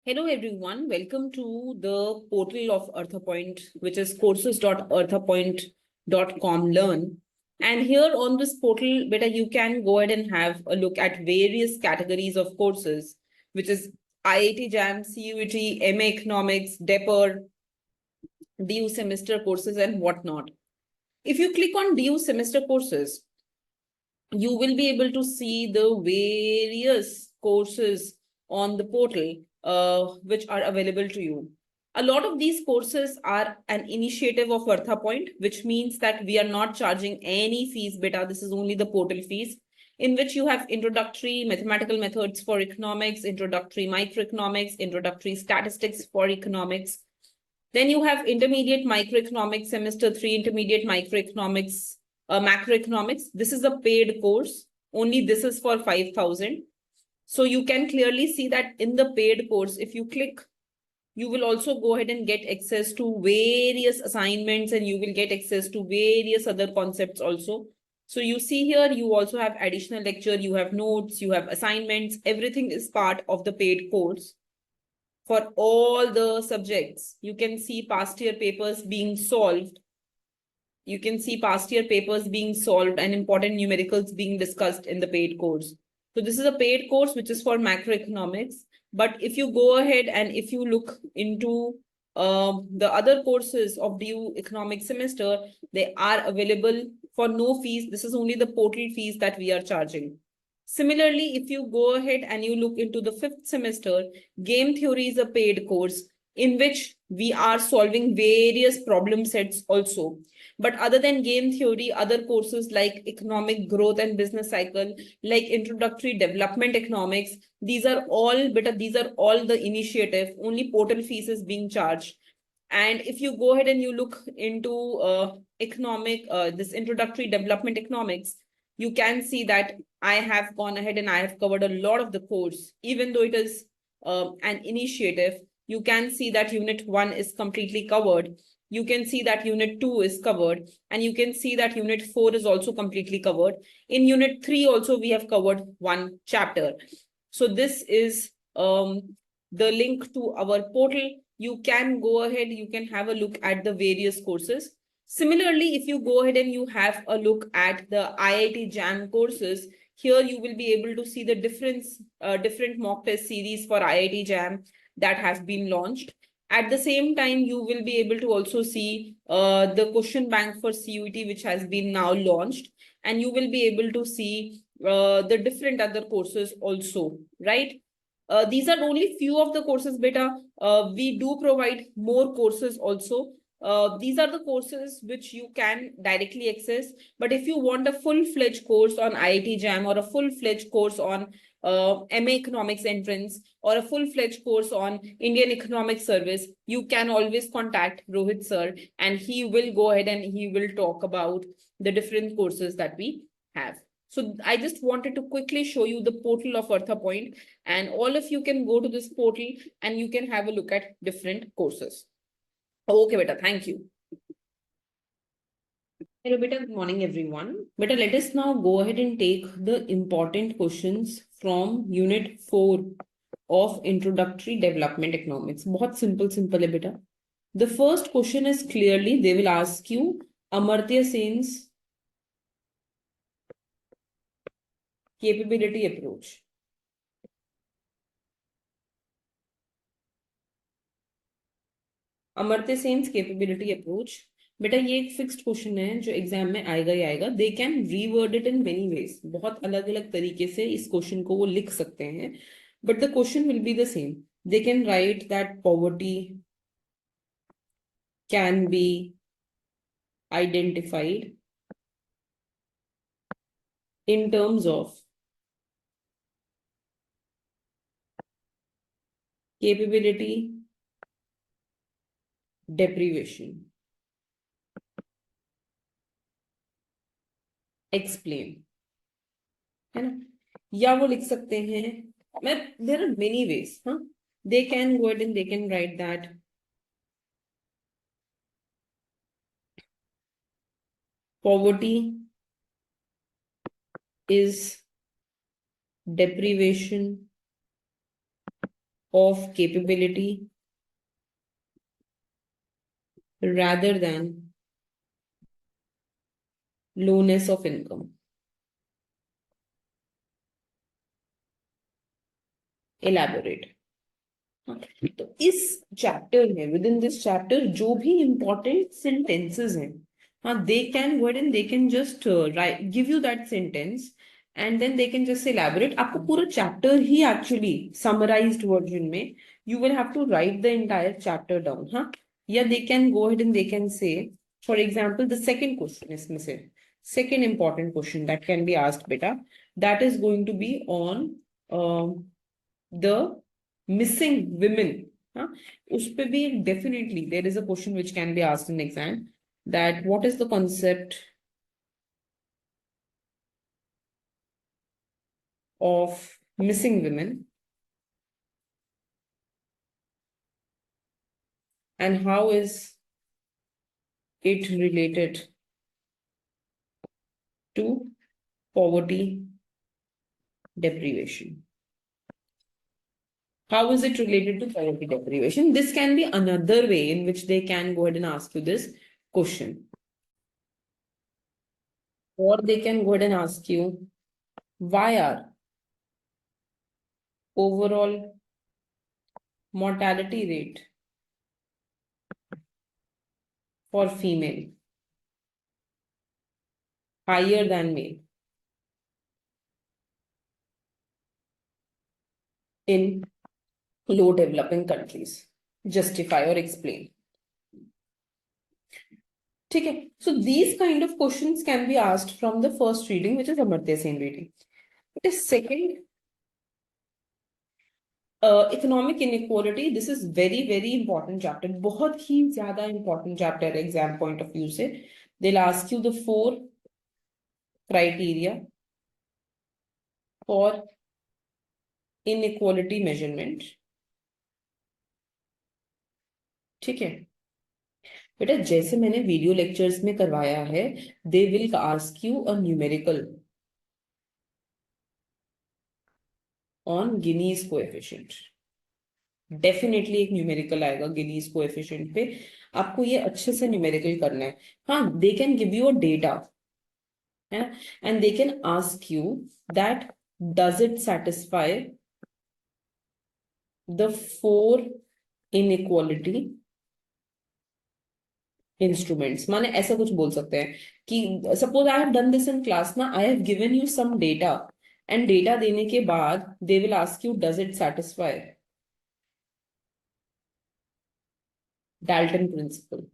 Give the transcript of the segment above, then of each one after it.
Hello everyone, welcome to the portal of ArthaPoint, which is courses.arthapoint.com learn. And here on this portal, beta, you can go ahead and have a look at various categories of courses, which is IIT JAM, CUET, MA Economics, DEPR, DU semester courses, and whatnot. If you click on DU semester courses, you will be able to see the various courses on the portal which are available to you. A lot of these courses are an initiative of ArthaPoint, which means that we are not charging any fees, beta. This is only the portal fees, in which you have introductory mathematical methods for economics, introductory microeconomics, introductory statistics for economics. Then you have intermediate microeconomics, semester 3, intermediate microeconomics, macroeconomics. This is a paid course. Only this is for 5,000. So you can clearly see that in the paid course, if you click, you will also go ahead and get access to various assignments, and you will get access to various other concepts also. So you see here, you also have additional lecture, you have notes, you have assignments. Everything is part of the paid course for all the subjects. You can see past year papers being solved. You can see past year papers being solved and important numericals being discussed in the paid course. So this is a paid course which is for macroeconomics. But if you go ahead and if you look into the other courses of DU economic semester, they are available for no fees. This is only the portal fees that we are charging. Similarly, if you go ahead and you look into the 5th semester, game theory is a paid course in which we are solving various problem sets also. But other than game theory, other courses like economic growth and business cycle, like introductory development economics, these are all the initiative. Only portal fees is being charged. And if you go ahead and you look into this introductory development economics, you can see that I have gone ahead and I have covered a lot of the course, even though it is an initiative. You can see that unit 1 is completely covered. You can see that unit 2 is covered, and you can see that unit 4 is also completely covered. In unit 3 also, we have covered one chapter. So this is the link to our portal. You can go ahead, you can have a look at the various courses. Similarly, if you go ahead and you have a look at the IIT JAM courses, here you will be able to see the different mock test series for IIT JAM that have been launched. At the same time, you will be able to also see the question bank for CUET, which has been now launched, and you will be able to see the different other courses also, right? These are only few of the courses, beta. We do provide more courses also. These are the courses which you can directly access. But if you want a full-fledged course on IIT JAM or a full-fledged course on MA Economics entrance or a full-fledged course on Indian Economic Service, you can always contact Rohit sir, and he will go ahead and he will talk about the different courses that we have. So I just wanted to quickly show you the portal of ArthaPoint, and all of you can go to this portal and you can have a look at different courses. Okay, beta, thank you. Hello, beta. Good morning, everyone. Beta, let us now go ahead and take the important questions from Unit 4 of Introductory Development Economics. बहुत simple है beta. The first question is clearly, they will ask you Amartya Sen's capability approach. Amartya sense capability approach, बेटा ये एक fixed question है जो exam में आएगा ही आएगा. They can reward it in many ways. बहुत अलग अलग तरीके से इस क्वेश्चन को वो लिख सकते हैं, but the question will be the same. They can write that poverty can be identified in terms of capability deprivation. Explain, है ना? या वो लिख सकते हैं, मैं there are many ways. They can go ahead and they can write that poverty is deprivation of capability rather than lowness of income. Elaborate. तो इस चैप्टर में विद इन दिस चैप्टर जो भी इंपॉर्टेंट सेंटेंसेस हैं, हाँ, they can go ahead and they can just write give you that sentence and then they can just elaborate. आपको पूरा chapter ही एक्चुअली समराइज्ड वर्जन में you will have to write the entire chapter down. हाँ, या they can go ahead and they can say for example the second question इसमें से second important question that can be asked beta, that is going to be on the missing women. उस पे भी definitely there is a question which can be asked in exam, that what is the concept of missing women and how is it related to poverty deprivation. How is it related to poverty deprivation? This can be another way in which they can go ahead and ask you this question. Or they can go ahead and ask you, why are overall mortality rate for female higher than male in low developing countries? Justify or explain. ठीक है, so these kind of questions can be asked from the first reading, which is Amartya Sen reading. The second, economic inequality, this is very very important chapter, बहुत ही ज्यादा important chapter है exam point of view से. They'll ask you the 4 criteria for inequality measurement. ठीक है बेटा, जैसे मैंने video lectures में करवाया है, they will ask you a numerical on Gini's coefficient. Definitely एक न्यूमेरिकल आएगा गिनीज कोएफिशिएंट पे, आपको ये अच्छे से न्यूमेरिकल करना है. हाँ, they can give you a data and they can ask you that does it satisfy the 4 inequality instruments. माने ऐसा कुछ बोल सकते हैं कि suppose I have done this in class ना, I have given you some data and data देने के बाद they will ask you does it satisfy Dalton principle,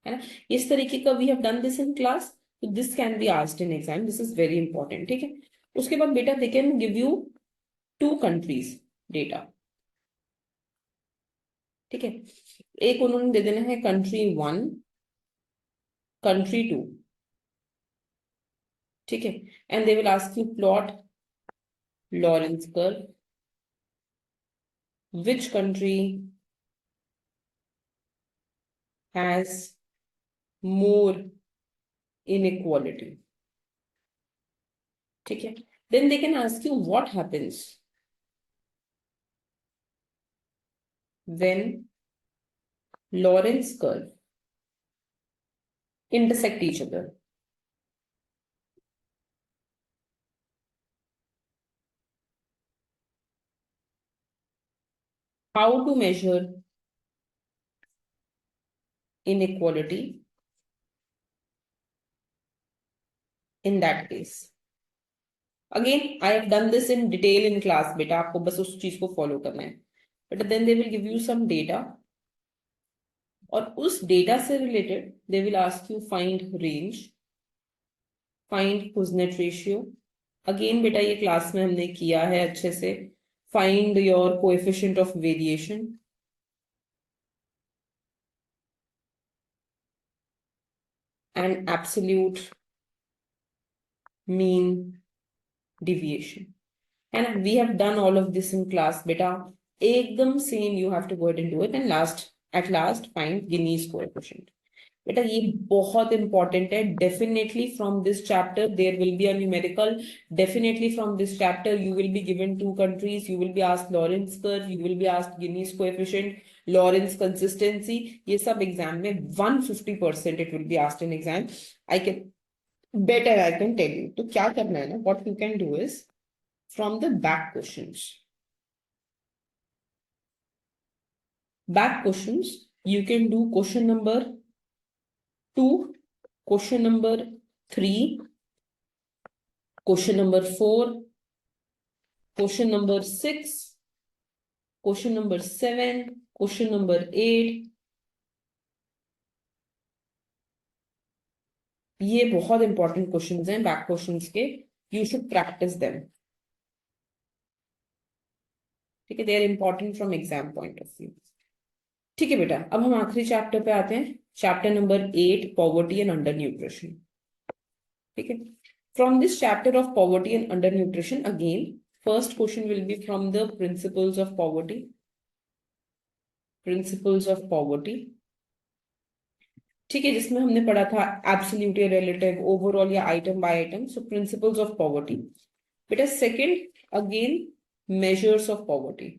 है ना. इस तरीके का we have done this in class, तो this can be asked in exam. This is very important. ठीक है, उसके बाद बेटा they can give you 2 countries data. ठीक है, एक उन्होंने दे देना है कंट्री 1, कंट्री 2. ठीक है, and they will ask you plot Lawrence curve, which country has more inequality. ठीक है, then they can ask you what happens when Lorentz curve intersect each other. How to measure inequality in that case. Again, I have done this in detail in class. बेटा आपको बस उस चीज को follow करना है. But then they will give you some data, और उस डेटा से related they will ask you find range, find Kuznets ratio. Again बेटा ये क्लास में हमने किया है अच्छे से. Find your coefficient of variation, and absolute mean deviation. And we have done all of this in class beta. Ekdam same, you have to go ahead and do it. And at last find Gini's coefficient. बेटा ये बहुत important है. Definitely from this chapter there will be a numerical. Definitely from this chapter, you will be given two countries. You will be asked Lorentz curve. You will be asked Gini's coefficient, Lorentz consistency. ये सब exam में 150% it will be asked in exam. I can better I can tell you. तो क्या करना है ना? What you can do is from the back questions. Back questions. You can do question number 2, question number 3, question number 4, question number 6, question number 7, question number 8. ये बहुत important questions हैं back questions के. You should practice them. ठीक है, they are important from exam point of view. ठीक है बेटा, अब हम आखिरी चैप्टर पे आते हैं. Chapter number 8, poverty and undernutrition. ठीक है, from this chapter of poverty and undernutrition again first question will be from the principles of poverty. Principles of poverty. ठीक है, जिसमें हमने पढ़ा था एब्सोल्यूट या रिलेटिव, ओवरऑल या item by item. So principles of poverty. बेटा second again measures of poverty.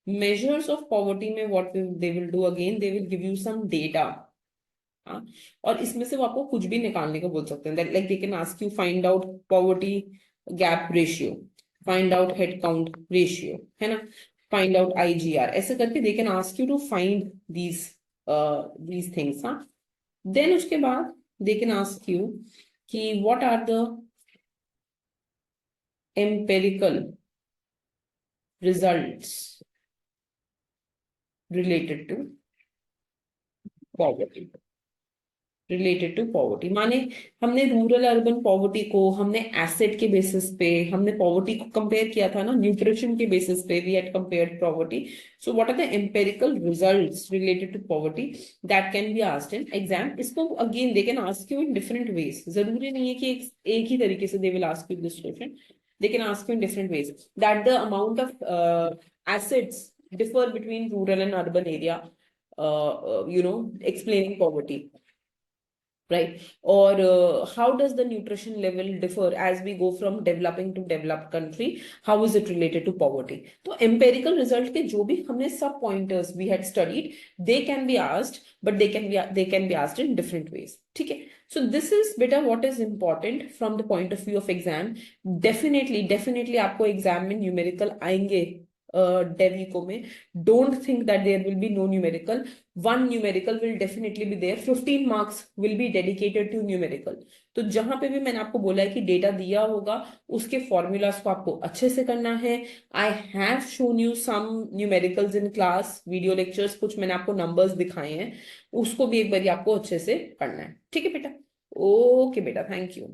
measures of poverty में what they will do again, they will give you some data. हाँ, और इसमें से वो आपको कुछ भी निकालने को बोल सकते हैं. Like they can ask you find out poverty gap ratio, find out head count ratio, है ना, फाइंड आउट IGR, ऐसे करके they can ask you to find these things. हाँ, देन उसके बाद दे कैन आस्क यू कि what are the empirical results related to poverty. Related to poverty माने हमने रूरल अर्बन पॉवर्टी को हमने एसेट के बेसिस पे, हमने पॉवर्टी को कंपेयर किया था ना न्यूट्रिशन के बेसिस पे. We had compared poverty. So what are the empirical results related to poverty that can be asked in exam. इसको again they can ask you in different ways. जरूरी नहीं है कि एक ही तरीके से they will ask you this question. They can ask you in different ways that the amount of assets differ between rural and urban area, explaining poverty, right? Or how does the nutrition level differ as we go from developing to developed country? How is it related to poverty? तो empirical result के जो भी हमने सब pointers we had studied, they can be asked, but they can be asked in different ways. ठीक है, so this is beta what is important from the point of view of exam. Definitely आपको exam में numerical आएंगे. Devico में don't think that there will be no numerical. One numerical will definitely be there. 15 marks will be dedicated to numerical. तो जहां पे भी मैंने आपको बोला है कि डेटा दिया होगा उसके फॉर्मूलाज को आपको अच्छे से करना है. I have shown you some numericals in class video lectures. कुछ मैंने आपको नंबर्स दिखाए हैं, उसको भी एक बार आपको अच्छे से पढ़ना है. ठीक है बेटा, ओके बेटा, थैंक यू.